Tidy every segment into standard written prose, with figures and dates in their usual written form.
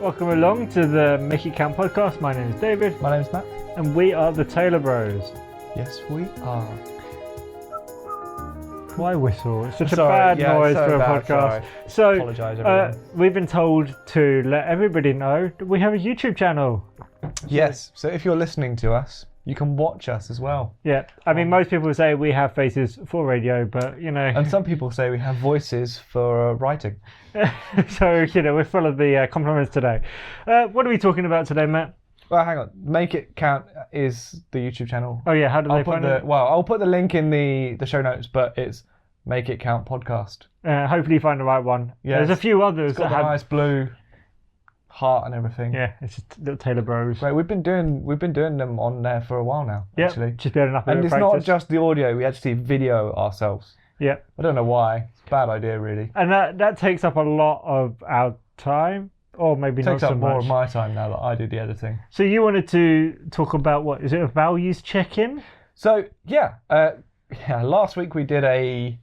Welcome along to the Make It Count podcast. My name is David. My name's Matt. And we are the Taylor Bros. Yes, we are. Why whistle? It's such Sorry, a bad noise so for a bad, podcast. sorry. So, Apologise, everyone. we've been told to let everybody know that we have a YouTube channel. Yes, so if you're listening to us, you can watch us as well. Yeah, I mean, most people say we have faces for radio, but, you know... And some people say we have voices for writing. So, you know, we're full of the compliments today. What are we talking about today, Matt? Well, hang on. Make It Count is the YouTube channel. Oh, yeah, how do they find it? Well, I'll put the link in the show notes, but it's Make It Count podcast. Hopefully you find the right one. Yes. There's a few others It's got that the have... nice blue heart and everything. Yeah, it's just little Taylor Bros. Right, we've been doing them on there for a while now, actually. Just building up a And bit it's of not practice. just the audio, we actually video ourselves. Yeah. I don't know why. It's a bad idea, really. And that takes up a lot of our time, or maybe It not takes so up more much. of my time now that I do the editing. So you wanted to talk about, what, is it a values check-in? So, last week we did a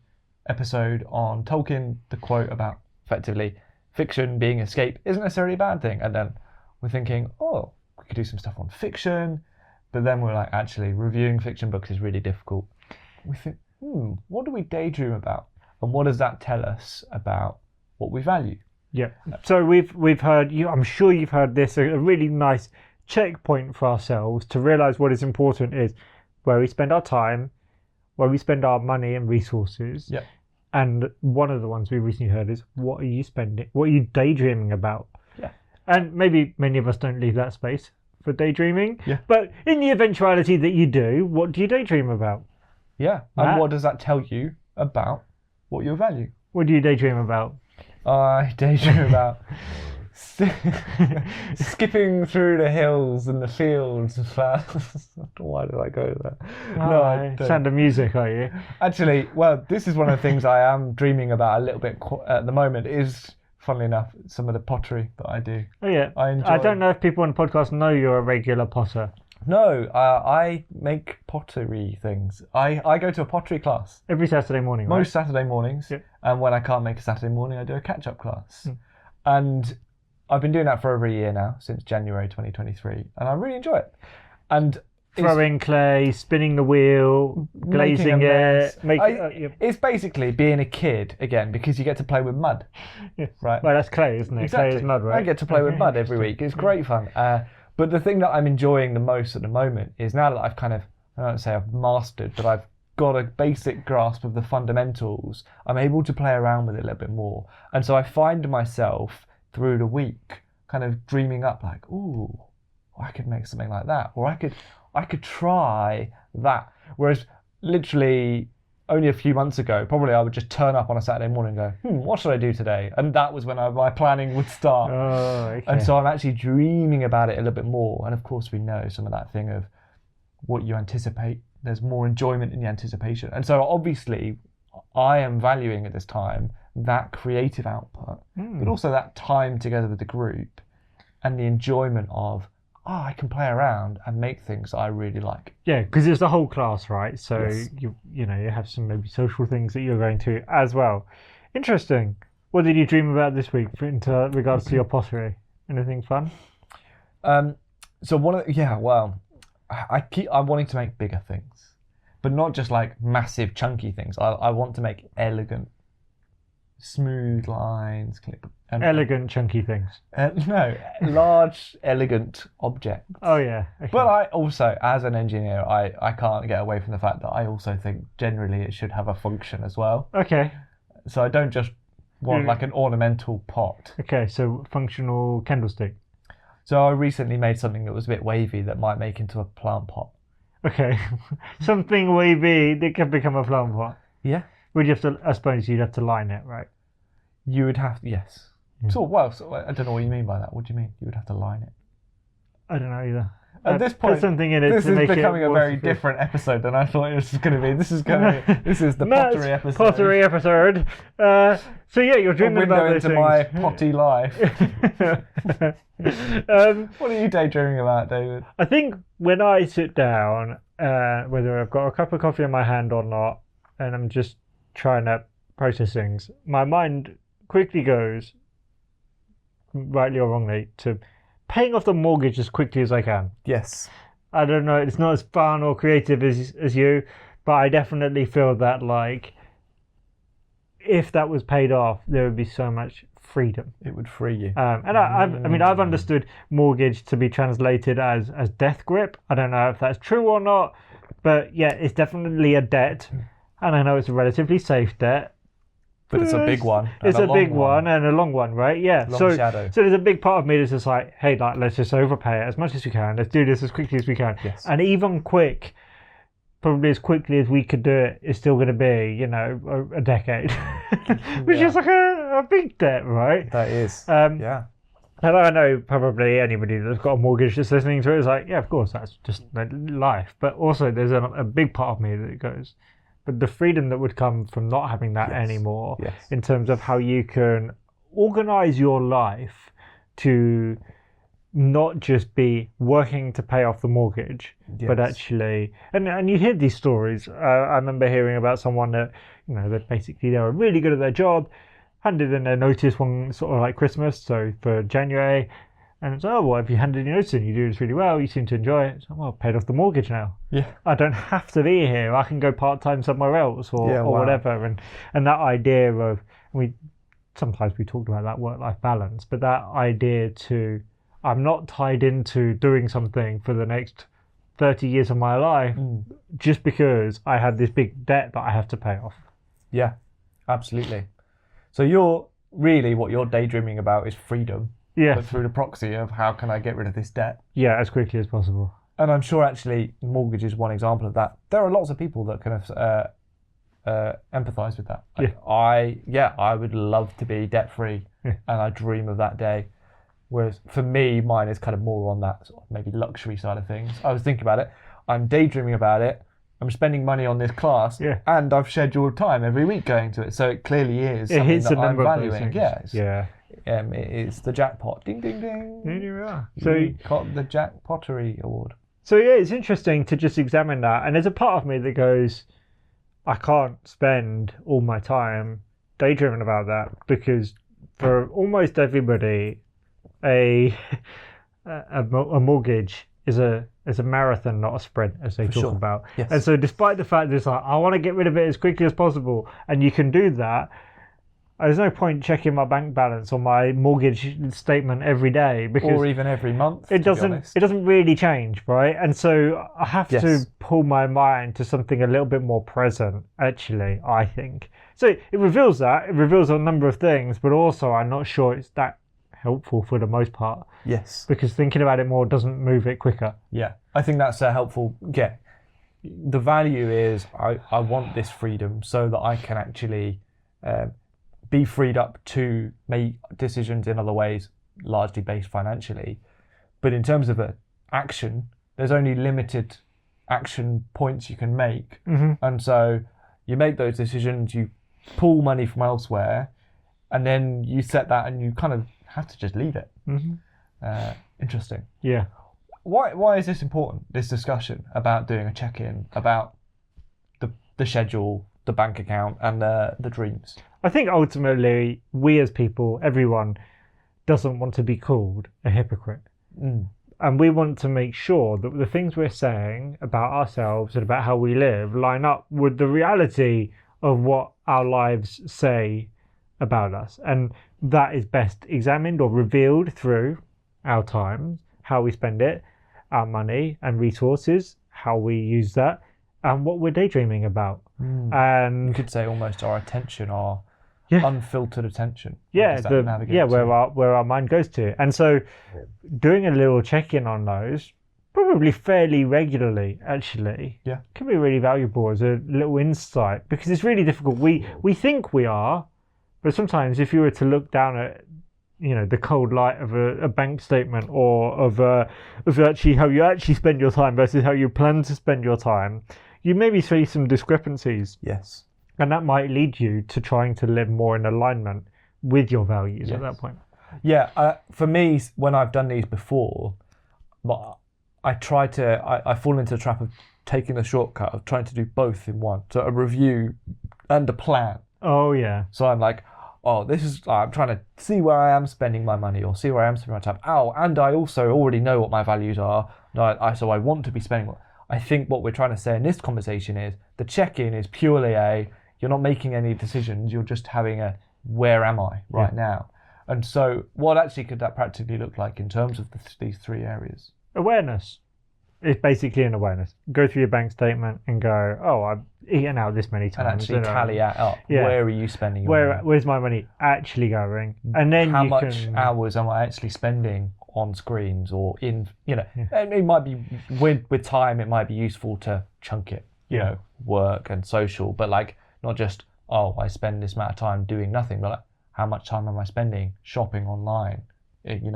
episode on Tolkien, the quote about effectively fiction being escape isn't necessarily a bad thing. And then we're thinking, oh, we could do some stuff on fiction. But then we're like, actually, reviewing fiction books is really difficult. We think, what do we daydream about? And what does that tell us about what we value? Yeah. So we've heard, I'm sure you've heard this, a really nice checkpoint for ourselves to realise what is important is where we spend our time, where we spend our money and resources. Yeah. And one of the ones we recently heard is, what are you spending? What are you daydreaming about? Yeah. And maybe many of us don't leave that space for daydreaming. Yeah. But in the eventuality that you do, what do you daydream about? Yeah. Matt? And what does that tell you about what you value? What do you daydream about? I daydream about skipping through the hills and the fields of flowers. Why did I go there? No, I don't. Sound of music, are you? Actually, well, this is one of the things I am dreaming about a little bit at the moment is, funnily enough, some of the pottery that I do. Oh, yeah. I don't know if people on the podcast know you're a regular potter. No, I make pottery things. I go to a pottery class. Every Saturday morning, right? Most Saturday mornings. Yep. And when I can't make a Saturday morning, I do a catch-up class. And I've been doing that for over a year now, since January 2023. And I really enjoy it. And throwing clay, spinning the wheel, glazing it. It's basically being a kid again, because you get to play with mud. Yes. Right. Well, that's clay, isn't it? Exactly. Clay is mud, right? I get to play with mud every week. It's great fun. But the thing that I'm enjoying the most at the moment is now that I've kind of, I don't say I've mastered, but I've got a basic grasp of the fundamentals, I'm able to play around with it a little bit more. And so I find myself through the week kind of dreaming up like, ooh, I could make something like that. Or I could try that. Whereas literally only a few months ago, probably I would just turn up on a Saturday morning and go, what should I do today? And that was when my planning would start. Oh, okay. And so I'm actually dreaming about it a little bit more. And of course we know some of that thing of what you anticipate. There's more enjoyment in the anticipation. And so obviously I am valuing at this time that creative output, but also that time together with the group and the enjoyment of, I can play around and make things I really like. Yeah, because it's the whole class, right? So Yes. you have some maybe social things that you're going to as well. Interesting. What did you dream about this week in regards to your pottery? Anything fun? So I'm wanting to make bigger things, but not just like massive chunky things. I want to make elegant, smooth lines, Elegant, chunky things. No, large, elegant objects. Oh, yeah. Okay. But I also, as an engineer, I can't get away from the fact that I also think generally it should have a function as well. Okay. So I don't just want like an ornamental pot. Okay, so functional candlestick. So I recently made something that was a bit wavy that might make into a plant pot. Okay. Something wavy that can become a plant pot. Yeah. Would you have to, I suppose you'd have to line it, right? You would have, yes. So I don't know what you mean by that. What do you mean? You would have to line it. I don't know either. At this point, put something in it this to is make becoming it a very waterproof. different episode than I thought it was going to be. This is the Matt's pottery episode. Pottery episode. So yeah, you're dreaming A window about those into things. my potty life. What are you daydreaming about, David? I think when I sit down, whether I've got a cup of coffee in my hand or not, and I'm just trying to process things, my mind quickly goes, rightly or wrongly, to paying off the mortgage as quickly as I can. Yes. I don't know, it's not as fun or creative as you, but I definitely feel that, like, if that was paid off, there would be so much freedom. It would free you. And I've understood mortgage to be translated as death grip. I don't know if that's true or not, but yeah, it's definitely a debt, and I know it's a relatively safe debt. But it's a big one. It's a big one and a long one, right? Yeah. Long shadow. So there's a big part of me that's just like, hey, like, let's just overpay it as much as we can. Let's do this as quickly as we can. Yes. And even quick, probably as quickly as we could do it, is still going to be, you know, a decade, which is like a big debt, right? That is. Yeah. And I know probably anybody that's got a mortgage that's listening to it is like, yeah, of course, that's just life. But also there's a big part of me that goes, but the freedom that would come from not having that anymore, in terms of how you can organize your life to not just be working to pay off the mortgage, but actually, and you hear these stories. I remember hearing about someone that, you know, that basically they were really good at their job, handed in their notice one sort of like Christmas, so for January, and it's, oh, well, if you handed your notice in, you do this really well, you seem to enjoy it. So, well, paid off the mortgage now. Yeah. I don't have to be here. I can go part-time somewhere else or whatever. And that idea of, sometimes we talked about that work-life balance, but that idea to, I'm not tied into doing something for the next 30 years of my life just because I have this big debt that I have to pay off. Yeah, absolutely. So what you're daydreaming about is freedom. Yeah. But through the proxy of how can I get rid of this debt? Yeah, as quickly as possible. And I'm sure actually mortgage is one example of that. There are lots of people that kind of empathise with that. Like, I would love to be debt free, and I dream of that day. Whereas for me, mine is kind of more on that sort of maybe luxury side of things. I was thinking about it. I'm daydreaming about it. I'm spending money on this class, and I've scheduled time every week going to it. So it clearly is something that I'm valuing. It's the jackpot. Ding, ding, ding. Here you are. So you got the Jackpottery Award. So yeah, it's interesting to just examine that. And there's a part of me that goes, I can't spend all my time daydreaming about that, because for almost everybody, a mortgage is a marathon, not a sprint, as they talk about. Yes. And so despite the fact that it's like, I want to get rid of it as quickly as possible, and you can do that, there's no point checking my bank balance or my mortgage statement every day, because or even every month. It doesn't really change, right? And so I have to pull my mind to something a little bit more present, actually, I think. So it reveals a number of things, but also I'm not sure it's that helpful for the most part. Yes. Because thinking about it more doesn't move it quicker. Yeah, I think that's helpful. Yeah. The value is I want this freedom so that I can actually be freed up to make decisions in other ways, largely based financially. But in terms of action, there's only limited action points you can make. Mm-hmm. And so you make those decisions, you pull money from elsewhere, and then you set that and you kind of have to just leave it. Mm-hmm. Interesting. Yeah. Why is this important, this discussion about doing a check-in, about the schedule, the bank account, and the dreams? I think ultimately, we as people, everyone, doesn't want to be called a hypocrite. And we want to make sure that the things we're saying about ourselves and about how we live line up with the reality of what our lives say about us. And that is best examined or revealed through our time, how we spend it, our money and resources, how we use that, and what we're daydreaming about. And you could say almost our attention, our unfiltered attention. Where our mind goes to. And so doing a little check-in on those, probably fairly regularly, actually, can be really valuable as a little insight, because it's really difficult. We think we are, but sometimes if you were to look down at, you know, the cold light of a bank statement, or of actually how you actually spend your time versus how you plan to spend your time, you maybe see some discrepancies. Yes. And that might lead you to trying to live more in alignment with your values at that point. Yeah, for me, when I've done these before, I fall into the trap of taking the shortcut of trying to do both in one. So a review and a plan. Oh, yeah. So I'm like, oh, this is, I'm trying to see where I am spending my money or see where I am spending my time. Oh, and I also already know what my values are. So I want to be spending. I think what we're trying to say in this conversation is the check-in is purely you're not making any decisions. You're just having where am I right now? And so what actually could that practically look like in terms of these 3 areas? Awareness. It's basically an awareness. Go through your bank statement and go, oh, I've eaten out this many times. And actually tally that up. Yeah. Where are you spending your money? Where's my money actually going? And then how much hours am I actually spending on screens or in, it might be, with time, it might be useful to chunk it, work and social, but like not just, oh, I spend this amount of time doing nothing, but like, how much time am I spending shopping online, doing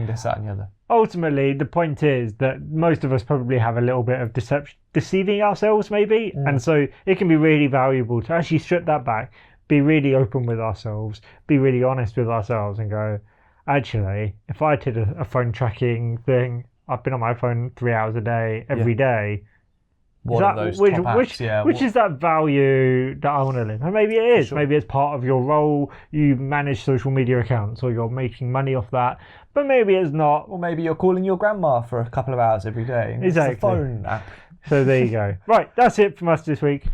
this, that and the other. Ultimately, the point is that most of us probably have a little bit of deceiving ourselves maybe. And so it can be really valuable to actually strip that back, be really open with ourselves, be really honest with ourselves and go, actually, if I did a phone tracking thing, I've been on my phone 3 hours a day, every day. What are those top apps? Which is that value that I want to live? And maybe it is. Sure. Maybe it's part of your role. You manage social media accounts or you're making money off that. But maybe it's not. Or maybe you're calling your grandma for a couple of hours every day. Exactly. It's a phone app. So there you go. Right, that's it from us this week.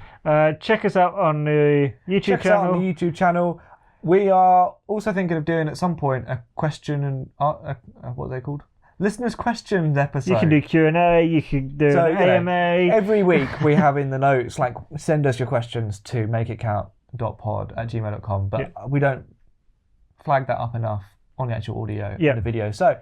Check us out on the YouTube channel. Check us out on the YouTube channel. We are also thinking of doing at some point a question and what are they called? Listeners' questions episode. You can do Q&A, you can do an AMA. Every week we have in the notes, like, send us your questions to makeitcount.pod@gmail.com, but we don't flag that up enough on the actual audio and the video. So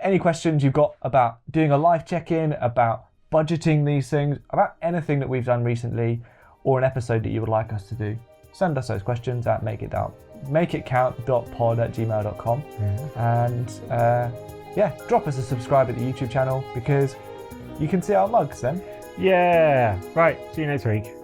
any questions you've got about doing a live check-in, about budgeting these things, about anything that we've done recently, or an episode that you would like us to do, send us those questions at makeitcount.pod@gmail.com. And drop us a subscribe at the YouTube channel because you can see our mugs then. Yeah. Right. See you next week.